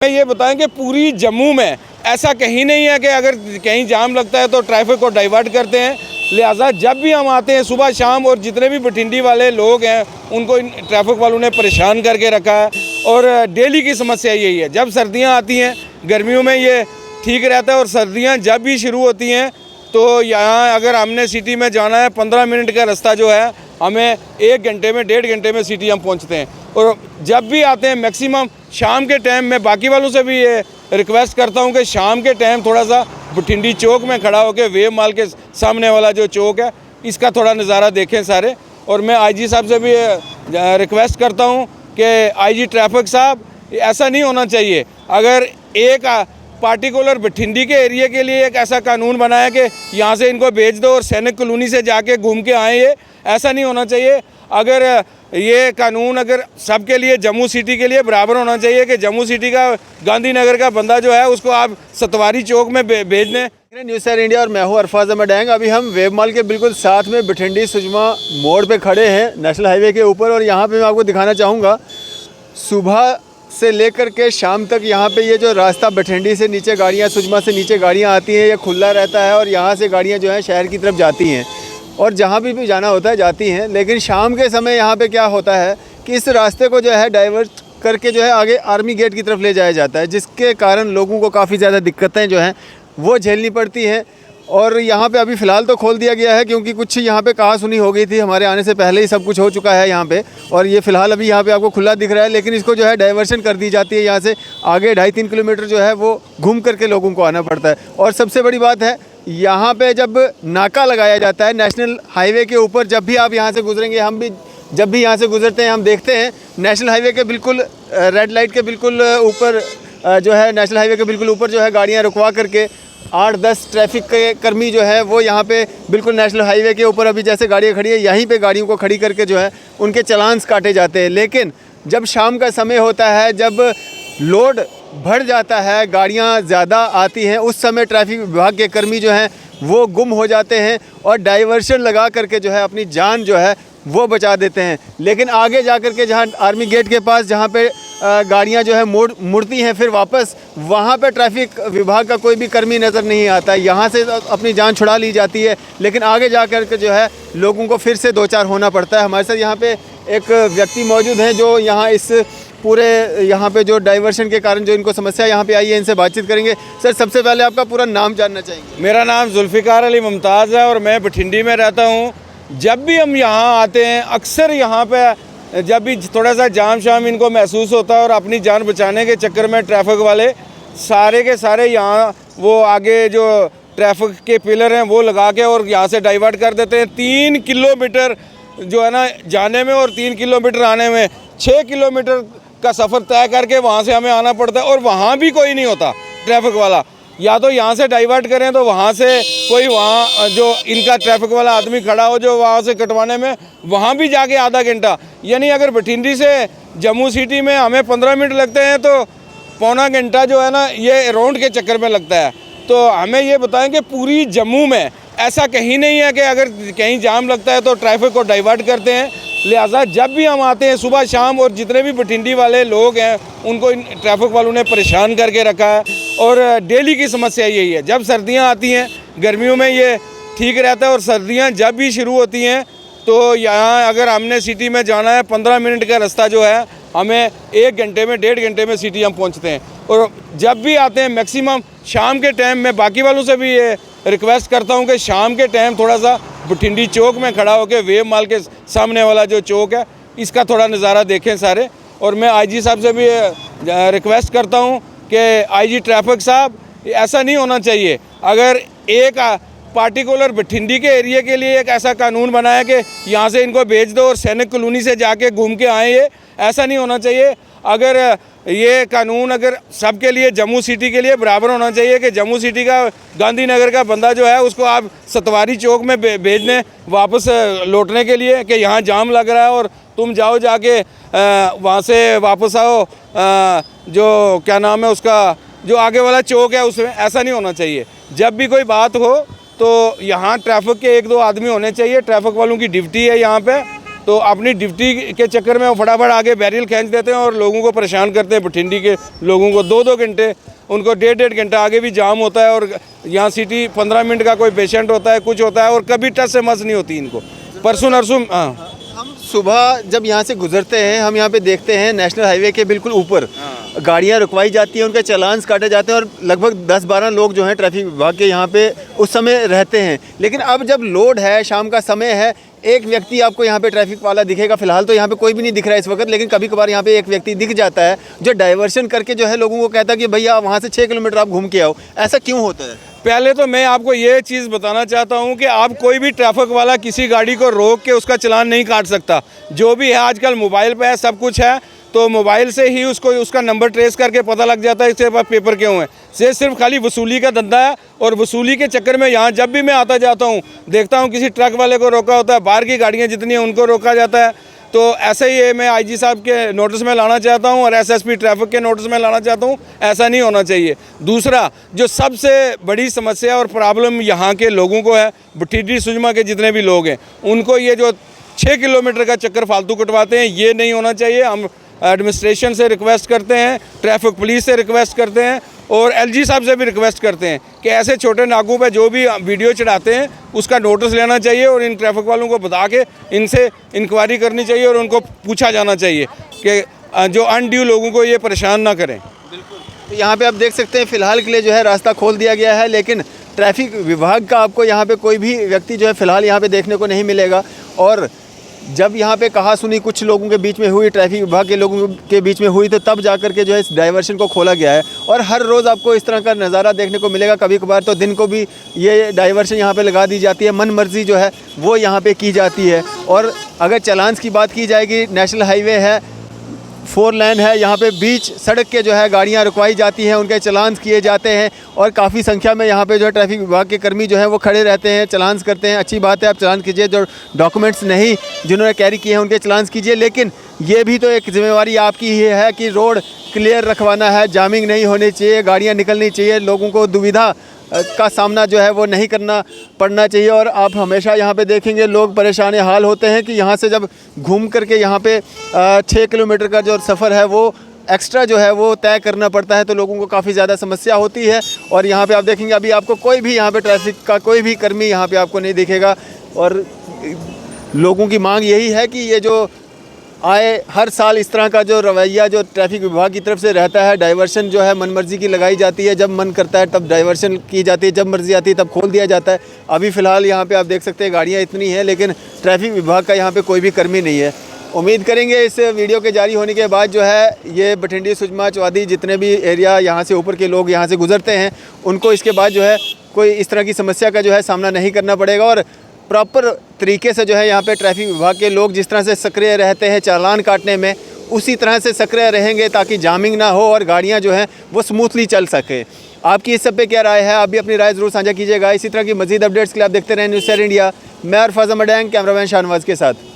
ये बताएं कि पूरी जम्मू में ऐसा कहीं नहीं है कि अगर कहीं जाम लगता है तो ट्रैफिक को डाइवर्ट करते हैं। लिहाजा जब भी हम आते हैं सुबह शाम, और जितने भी बठिंडी वाले लोग हैं उनको इन ट्रैफिक वालों ने परेशान करके रखा है। और डेली की समस्या यही है, जब सर्दियां आती हैं गर्मियों में ये ठीक रहता है, और सर्दियां जब भी शुरू होती हैं तो यहाँ अगर हमने सिटी में जाना है 15 मिनट का रास्ता जो है हमें 1 घंटे में 1.5 घंटे में सिटी हम पहुँचते हैं। और जब भी आते हैं मैक्सिमम शाम के टाइम, मैं बाकी वालों से भी ये रिक्वेस्ट करता हूँ कि शाम के टाइम थोड़ा सा बठिंडी चौक में खड़ा होकर वेव मॉल के सामने वाला जो चौक है इसका थोड़ा नज़ारा देखें सारे। और मैं आईजी साहब से भी रिक्वेस्ट करता हूँ कि आईजी ट्रैफिक साहब, ऐसा नहीं होना चाहिए। अगर एक पार्टिकुलर बठिंडी के एरिया के लिए एक ऐसा कानून बनाया कि यहाँ से इनको भेज दो और सैनिक कॉलोनी से जाके घूम के आए, ये ऐसा नहीं होना चाहिए। अगर ये कानून अगर सबके लिए, जम्मू सिटी के लिए बराबर होना चाहिए कि जम्मू सिटी का गांधीनगर का बंदा जो है उसको आप सतवारी चौक में भेज दें। न्यूज़ सर इंडिया और मैं हूँ अरफाज अहमद डैंग। अभी हम वेब मॉल के बिल्कुल साथ में बठिंडी सुजमा मोड़ पे खड़े हैं, नेशनल हाईवे के ऊपर। और यहाँ पे मैं आपको दिखाना चाहूँगा सुबह से लेकर के शाम तक यहाँ पे ये जो रास्ता बठिंडी से नीचे गाड़ियाँ, सुजमा से नीचे गाड़ियाँ आती हैं, ये खुला रहता है और यहाँ से गाड़ियाँ जो हैं शहर की तरफ जाती हैं और जहाँ भी जाना होता है जाती हैं। लेकिन शाम के समय यहाँ पे क्या होता है कि इस रास्ते को जो है डाइवर्ट करके जो है आगे आर्मी गेट की तरफ ले जाया जाता है, जिसके कारण लोगों को काफ़ी ज़्यादा दिक्कतें जो हैं वो झेलनी पड़ती हैं। और यहाँ पे अभी फ़िलहाल तो खोल दिया गया है क्योंकि कुछ यहाँ पे कहा सुनी हो गई थी, हमारे आने से पहले ही सब कुछ हो चुका है यहाँ पे। और ये फ़िलहाल अभी यहाँ पे आपको खुला दिख रहा है, लेकिन इसको जो है डाइवर्शन कर दी जाती है। यहाँ से आगे 2.5-3 किलोमीटर जो है वो घूम करके लोगों को आना पड़ता है। और सबसे बड़ी बात है, यहाँ पे जब नाका लगाया जाता है नेशनल हाईवे के ऊपर, जब भी आप यहाँ से गुजरेंगे, हम भी जब भी यहाँ से गुजरते हैं हम देखते हैं नेशनल हाईवे के बिल्कुल रेड लाइट के बिल्कुल ऊपर जो है, नेशनल हाईवे के बिल्कुल ऊपर जो है गाड़ियाँ रुकवा करके 8-10 ट्रैफिक के कर्मी जो है वो यहाँ पे बिल्कुल नेशनल हाईवे के ऊपर अभी जैसे गाड़ियाँ खड़ी है यहीं पे गाड़ियों को खड़ी करके जो है उनके चालान्स काटे जाते हैं। लेकिन जब शाम का समय होता है, जब लोड बढ़ जाता है, गाड़ियाँ ज़्यादा आती हैं, उस समय ट्रैफिक विभाग के कर्मी जो हैं वो गुम हो जाते हैं और डाइवर्शन लगा करके जो है अपनी जान जो है वो बचा देते हैं। लेकिन आगे जा कर के जहाँ आर्मी गेट के पास जहाँ पे गाड़ियाँ जो है मुड़ती हैं फिर वापस, वहाँ पे ट्रैफिक विभाग का कोई भी कर्मी नज़र नहीं आता है। यहाँ से अपनी जान छुड़ा ली जाती है, लेकिन आगे जा कर के जो है लोगों को फिर से 2-4 होना पड़ता है। हमारे साथ यहाँ पे एक व्यक्ति मौजूद हैं जो यहाँ इस पूरे यहाँ पे जो डाइवर्शन के कारण जो इनको समस्या यहाँ पे आई है, इनसे बातचीत करेंगे। सर, सबसे पहले आपका पूरा नाम जानना चाहेंगे। मेरा नाम जुल्फ़िकार अली मुमताज़ है और मैं बठिंडी में रहता हूँ। जब भी हम यहाँ आते हैं अक्सर यहाँ पे जब भी थोड़ा सा जाम शाम इनको महसूस होता है और अपनी जान बचाने के चक्कर में ट्रैफिक वाले सारे के सारे यहाँ वो आगे जो ट्रैफिक के पिलर हैं वो लगा के और यहाँ से डाइवर्ट कर देते हैं। 3 किलोमीटर जो है ना जाने में और 3 किलोमीटर आने में 6 किलोमीटर का सफ़र तय करके वहाँ से हमें आना पड़ता है। और वहाँ भी कोई नहीं होता ट्रैफिक वाला, या तो यहाँ से डाइवर्ट करें तो वहाँ से कोई वहाँ जो इनका ट्रैफिक वाला आदमी खड़ा हो जो वहाँ से कटवाने में वहाँ भी जाके आधा घंटा, यानी अगर बठिंडी से जम्मू सिटी में हमें 15 मिनट लगते हैं तो पौना घंटा जो है ना ये राउंड के चक्कर में लगता है। तो हमें ये बताएं कि पूरी जम्मू में ऐसा कहीं नहीं है कि अगर कहीं जाम लगता है तो ट्रैफिक को डाइवर्ट करते हैं। लिहाजा जब भी हम आते हैं सुबह शाम, और जितने भी बठिंडी वाले लोग हैं उनको इन ट्रैफिक वालों ने परेशान करके रखा है। और डेली की समस्या यही है, जब सर्दियां आती हैं गर्मियों में ये ठीक रहता है, और सर्दियां जब भी शुरू होती हैं तो यहाँ अगर हमने सिटी में जाना है 15 मिनट का रास्ता जो है हमें 1 घंटे में 1.5 घंटे में सिटी हम पहुँचते हैं। और जब भी आते हैं मैक्सिमम शाम के टाइम, मैं बाकी वालों से भी ये रिक्वेस्ट करता हूँ कि शाम के टाइम थोड़ा सा बठिंडी चौक में खड़ा होकर वेव मॉल के सामने वाला जो चौक है इसका थोड़ा नज़ारा देखें सारे। और मैं आईजी साहब से भी रिक्वेस्ट करता हूँ कि आईजी ट्रैफिक साहब, ऐसा नहीं होना चाहिए। अगर एक पार्टिकुलर बठिंडी के एरिया के लिए एक ऐसा कानून बनाया कि यहाँ से इनको भेज दो और सैनिक कॉलोनी से जाके घूम के आए, ये ऐसा नहीं होना चाहिए। अगर ये कानून अगर सबके लिए, जम्मू सिटी के लिए बराबर होना चाहिए कि जम्मू सिटी का गांधीनगर का बंदा जो है उसको आप सतवारी चौक में भेज दें वापस लौटने के लिए कि यहाँ जाम लग रहा है और तुम जाओ जाके वहाँ से वापस आओ, जो क्या नाम है उसका, जो आगे वाला चौक है उसमें। ऐसा नहीं होना चाहिए। जब भी कोई बात हो तो यहाँ ट्रैफिक के 1-2 आदमी होने चाहिए, ट्रैफिक वालों की ड्यूटी है यहाँ पे। तो अपनी ड्यूटी के चक्कर में वो फटाफट आगे बैरियल खींच देते हैं और लोगों को परेशान करते हैं। बठिंडी के लोगों को 2-2 घंटे, उनको 1.5 घंटा आगे भी जाम होता है, और यहाँ सिटी 15 मिनट का कोई पेशेंट होता है, कुछ होता है, और कभी टच से मस नहीं होती इनको। परसों नरसों हम सुबह जब यहाँ से गुजरते हैं, हम यहाँ पे देखते हैं नेशनल हाईवे के बिल्कुल ऊपर गाड़ियाँ रुकवाई जाती हैं, उनके चालान्स काटे जाते हैं, और लगभग 10-12 लोग जो हैं ट्रैफिक विभाग के यहाँ पे उस समय रहते हैं। लेकिन अब जब लोड है, शाम का समय है, एक व्यक्ति आपको यहाँ पे ट्रैफिक वाला दिखेगा। फिलहाल तो यहाँ पे कोई भी नहीं दिख रहा है इस वक्त, लेकिन कभी कभार यहाँ पे एक व्यक्ति दिख जाता है जो डाइवर्शन करके जो है लोगों को कहता है कि भैया वहाँ से 6 किलोमीटर आप घूम के आओ। ऐसा क्यों होता है? पहले तो मैं आपको ये चीज़ बताना चाहता हूँ कि आप कोई भी ट्रैफिक वाला किसी गाड़ी को रोक के उसका चालान नहीं काट सकता। जो भी है आजकल मोबाइल पे है, सब कुछ है, तो मोबाइल से ही उसको उसका नंबर ट्रेस करके पता लग जाता है इसके पास पेपर क्यों है। से सिर्फ खाली वसूली का धंधा है, और वसूली के चक्कर में यहाँ जब भी मैं आता जाता हूँ देखता हूँ किसी ट्रक वाले को रोका होता है, बाहर की गाड़ियाँ जितनी हैं उनको रोका जाता है। तो ऐसे ही ये मैं आईजी साहब के नोटिस में लाना चाहता हूँ और एसएसपी ट्रैफिक के नोटिस में लाना चाहता हूँ। ऐसा नहीं होना चाहिए। दूसरा, जो सबसे बड़ी समस्या और प्रॉब्लम यहाँ के लोगों को है, बठिंडी सुजमा के जितने भी लोग हैं, उनको ये जो 6 किलोमीटर का चक्कर फालतू कटवाते हैं, ये नहीं होना चाहिए। हम एडमिनिस्ट्रेशन से रिक्वेस्ट करते हैं, ट्रैफिक पुलिस से रिक्वेस्ट करते हैं, और एलजी साहब से भी रिक्वेस्ट करते हैं कि ऐसे छोटे नाकों पे जो भी वीडियो चढ़ाते हैं उसका नोटिस लेना चाहिए, और इन ट्रैफिक वालों को बता के इनसे इंक्वायरी करनी चाहिए, और उनको पूछा जाना चाहिए कि जो अनड्यू लोगों को ये परेशान ना करें। तो यहाँ पे आप देख सकते हैं फ़िलहाल के लिए जो है रास्ता खोल दिया गया है, लेकिन ट्रैफिक विभाग का आपको यहाँ पे कोई भी व्यक्ति जो है फ़िलहाल यहाँ पे देखने को नहीं मिलेगा। और जब यहाँ पे कहा सुनी कुछ लोगों के बीच में हुई, ट्रैफिक विभाग के लोगों के बीच में हुई, तो तब जा कर के जो है इस डाइवर्शन को खोला गया है। और हर रोज़ आपको इस तरह का नज़ारा देखने को मिलेगा। कभी कभार तो दिन को भी ये डाइवर्शन यहाँ पे लगा दी जाती है, मन मर्जी जो है वो यहाँ पे की जाती है। और अगर चालान्स की बात की जाएगी, नेशनल हाईवे है, 4 लेन है, यहाँ पे बीच सड़क के जो है गाड़ियाँ रुकवाई जाती हैं, उनके चालान्स किए जाते हैं, और काफ़ी संख्या में यहाँ पे जो है ट्रैफिक विभाग के कर्मी जो है वो खड़े रहते हैं, चालान्स करते हैं। अच्छी बात है, आप चालान कीजिए, जो डॉक्यूमेंट्स नहीं जिन्होंने कैरी किए हैं उनके चालान्स कीजिए। लेकिन ये भी तो एक जिम्मेवारी आपकी ही है कि रोड क्लियर रखवाना है, जामिंग नहीं होनी चाहिए, गाड़ियाँ निकलनी चाहिए, लोगों को दुविधा का सामना जो है वो नहीं करना पड़ना चाहिए। और आप हमेशा यहाँ पे देखेंगे लोग परेशान हाल होते हैं कि यहाँ से जब घूम करके यहाँ पे 6 किलोमीटर का जो सफ़र है वो एक्स्ट्रा जो है वो तय करना पड़ता है, तो लोगों को काफ़ी ज़्यादा समस्या होती है। और यहाँ पे आप देखेंगे अभी आपको कोई भी यहाँ पे ट्रैफिक का कोई भी कर्मी यहाँ पे आपको नहीं दिखेगा। और लोगों की मांग यही है कि ये जो आए हर साल इस तरह का जो रवैया जो ट्रैफिक विभाग की तरफ से रहता है, डाइवर्शन जो है मनमर्जी की लगाई जाती है, जब मन करता है तब डाइवर्शन की जाती है, जब मर्जी आती है तब खोल दिया जाता है। अभी फ़िलहाल यहाँ पे आप देख सकते हैं गाड़ियाँ इतनी हैं, लेकिन ट्रैफिक विभाग का यहाँ पे कोई भी कर्मी नहीं है। उम्मीद करेंगे इस वीडियो के जारी होने के बाद जो है ये बठिंडी सुजमा चौआदी जितने भी एरिया यहाँ से ऊपर के लोग यहाँ से गुजरते हैं, उनको इसके बाद जो है कोई इस तरह की समस्या का जो है सामना नहीं करना पड़ेगा। और प्रॉपर तरीके से जो है यहाँ पे ट्रैफिक विभाग के लोग जिस तरह से सक्रिय रहते हैं चालान काटने में, उसी तरह से सक्रिय रहेंगे ताकि जामिंग ना हो और गाड़ियाँ जो हैं वो स्मूथली चल सके। आपकी इस सब पे क्या राय है? आप भी अपनी राय ज़रूर साझा कीजिएगा। इसी तरह की मज़ीद अपडेट्स के लिए आप देखते रहें न्यूज़ शेयर इंडिया। मैं अरफाज अहमद, कैमरामैन शाहनवाज के साथ।